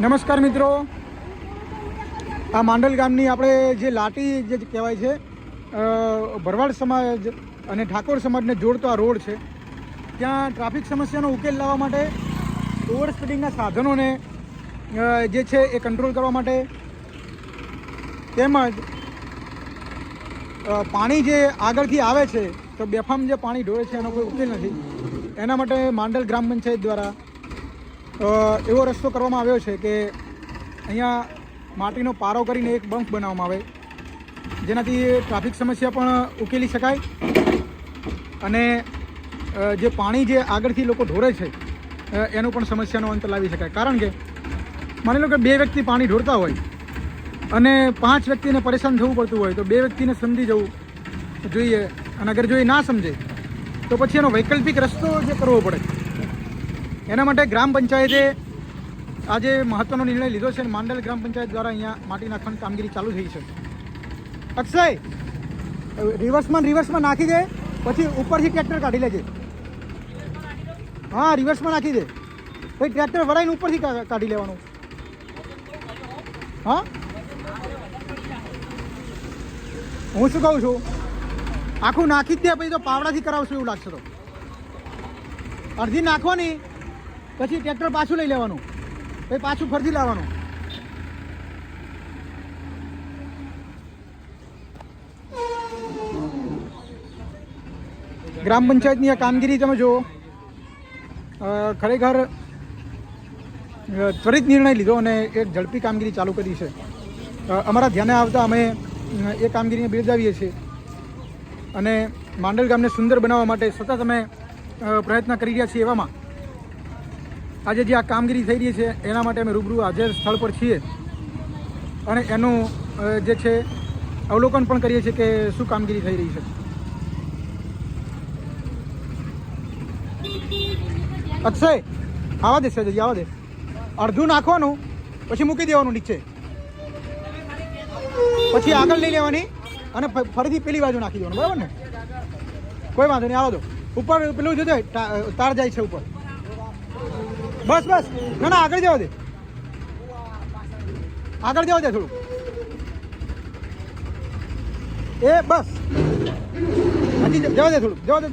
નમસ્કાર મિત્રો, આ માંડલ ગામની આપણે જે લાટી જે કહેવાય છે ભરવાડ સમાજ અને ઠાકોર સમાજને જોડતો આ રોડ છે. ત્યાં ટ્રાફિક સમસ્યાનો ઉકેલ લાવવા માટે ઓવર સ્પીડિંગના સાધનોને જે છે એ કંટ્રોલ કરવા માટે તેમજ પાણી જે આગળથી આવે છે તો બેફામ જે પાણી ઢોળે છે એનો કોઈ ઉકેલ નથી. એના માટે માંડલ ગ્રામ પંચાયત દ્વારા એવો રસ્તો કરવામાં આવ્યો છે કે અહીંયા માટીનો પારો કરીને એક બમ્પ બનાવવામાં આવે, જેનાથી ટ્રાફિક સમસ્યા પણ ઉકેલી શકાય અને જે પાણી જે આગળથી લોકો ઢોળે છે એનું પણ સમસ્યાનો અંત લાવી શકાય. કારણ કે માની લો કે 2 વ્યક્તિ પાણી ઢોળતા હોય અને 5 વ્યક્તિને પરેશાન થવું પડતું હોય તો 2 વ્યક્તિને સમજી જવું જોઈએ, અને અગર જો એ ના સમજે તો પછી એનો વૈકલ્પિક રસ્તો જે કરવો પડે. એના માટે ગ્રામ પંચાયતે આજે મહત્ત્વનો નિર્ણય લીધો છે અને માંડલ ગ્રામ પંચાયત દ્વારા અહીંયા માટી નાખવાની કામગીરી ચાલુ થઈ છે. અક્ષય, રિવર્સમાં નાખી દે, પછી ઉપરથી ટ્રેક્ટર કાઢી લેજે. હા, રિવર્સમાં નાખી દે, પછી ટ્રેક્ટર વળાઈને ઉપરથી કાઢી લેવાનું. હા, હું શું કહું છું, આખું નાખી જ દે, પછી તો પાવડાથી કરાવશું એવું લાગશે તો. અડધી નાખવાની, પછી ટ્રેક્ટર પાછું લઈ લેવાનું, પછી પાછું ફરથી લાવવાનું. ગ્રામ પંચાયતની આ કામગીરી તમે જુઓ, ખરેખર ત્વરિત નિર્ણય લીધો અને એક ઝડપી કામગીરી ચાલુ કરી છે. અમારા ધ્યાને આવતા અમે એ કામગીરીને બિરદાવીએ છીએ અને માંડલ ગામને સુંદર બનાવવા માટે સતત અમે પ્રયત્ન કરી રહ્યા છીએ. એવામાં આજે જે આ કામગીરી થઈ રહી છે એના માટે અમે રૂબરૂ હાજર સ્થળ પર છીએ અને એનું જે છે અવલોકન પણ કરીએ છીએ કે શું કામગીરી થઈ રહી છે. અક્ષય, આવા દે સજજી, આવા દે. અડધું નાખવાનું, પછી મૂકી દેવાનું નીચે, પછી આગળ લઈ લેવાની અને ફરીથી પેલી બાજુ નાખી દેવાનું, બરાબર ને? કોઈ વાંધો નહીં, આવો દો. ઉપર પેલું જોજો તાર જાય છે ઉપર. બસ બસ, ના ના, આગળ જવા દે, આગળ જવા દે થોડું. એ બસ, હજી જવા દે થોડું, જવા દે.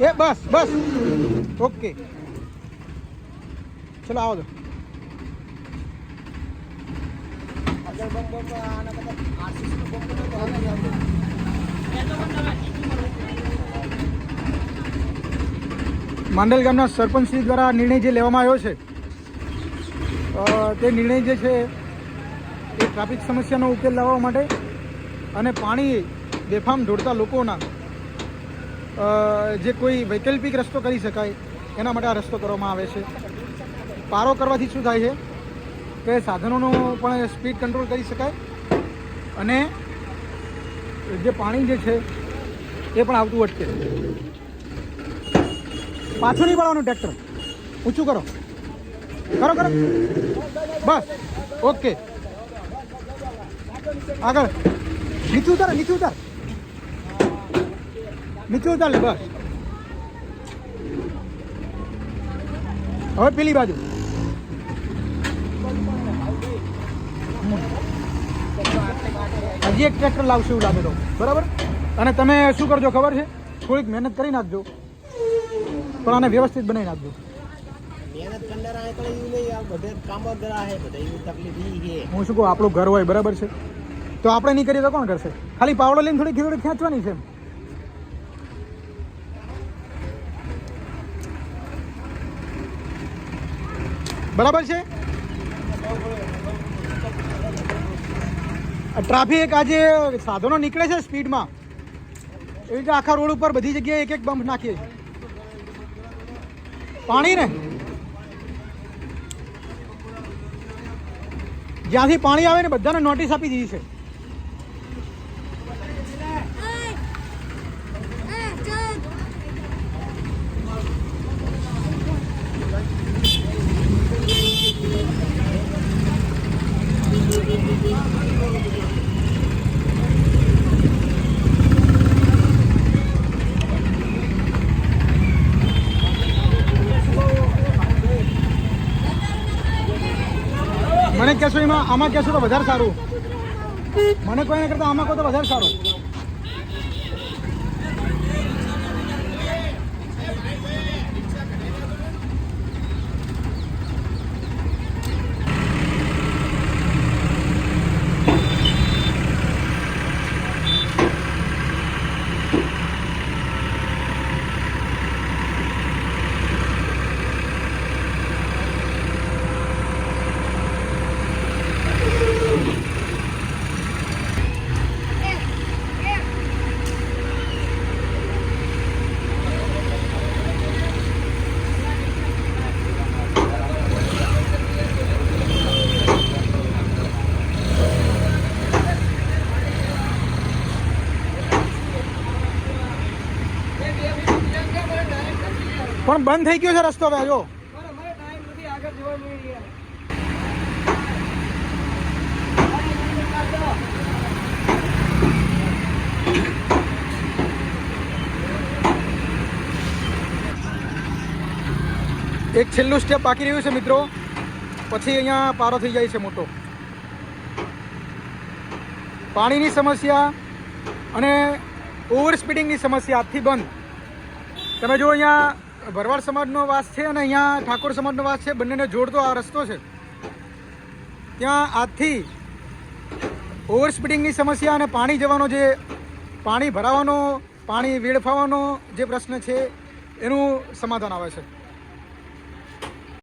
એ બસ બસ, ઓકે, ચલો આવો દો. માંડલ ગામના સરપંચશ્રી દ્વારા નિર્ણય જે લેવામાં આવ્યો છે તે નિર્ણય જે છે એ ટ્રાફિક સમસ્યાનો ઉકેલ લાવવા માટે અને પાણી બેફામ ઢોળતા લોકોના જે કોઈ વૈકલ્પિક રસ્તો કરી શકાય એના માટે આ રસ્તો કરવામાં આવે છે. પારો કરવાથી શું થાય છે કે સાધનોનો પણ સ્પીડ કંટ્રોલ કરી શકાય અને જે પાણી જે છે એ પણ આવતું અટકે. પાછું નહીં પાડવાનું, ટ્રેક્ટર ઊંચું કરો, કરો કરો, બસ, ઓકે. આગળ નીચું ઉતાર, નીચું ઉતાર, નીચું ઉતાર લે, બસ. હવે પેલી બાજુ. હજી એક ટ્રેક્ટર લાવશે એવું લાગે તો, બરાબર. અને તમે શું કરજો ખબર છે, થોડીક મહેનત કરી નાખજો પણ આને વ્યવસ્થિત બનાવી નાખજો. હું શું કહું, આપણું ઘર હોય, બરાબર છે, તો આપણે નહીં કરીએ તો કોણ કરશે? ખાલી પાવડો લઈને થોડી ખેંચવાની છે. બરાબર છે. ટ્રાફિક આજે સાધનો નીકળે છે સ્પીડમાં, એવી રીતે આખા રોડ ઉપર બધી જગ્યાએ એક બમ્પ નાખીએ છીએ. પાણી ને જ્યાંથી પાણી આવે ને બધાને નોટિસ આપી દીધી છે. મને કહેશો એમાં આમાં કહેશો તો વધારે સારું, મને કોઈને કરતાં આમાં કહો તો વધારે સારું. પણ બંધ થઈ ગયો છે રસ્તો હવે જો. એક છેલ્લું સ્ટેપ બાકી રહ્યું છે મિત્રો, પછી અહીંયા પારો થઈ જાય છે મોટો. પાણીની સમસ્યા અને ઓવર સ્પીડિંગની સમસ્યા આજથી બંધ. તમે જો અહીંયા ભરવાડ સમાજનો વાસ છે અને અહીંયા ઠાકોર સમાજનો વાસ છે, બંનેને જોડતો આ રસ્તો છે. ત્યાં આજથી ઓવર સ્પીડિંગની સમસ્યા અને પાણી જવાનો જે પાણી ભરાવાનો, પાણી વેડફાવાનો જે પ્રશ્ન છે એનું સમાધાન આવે છે.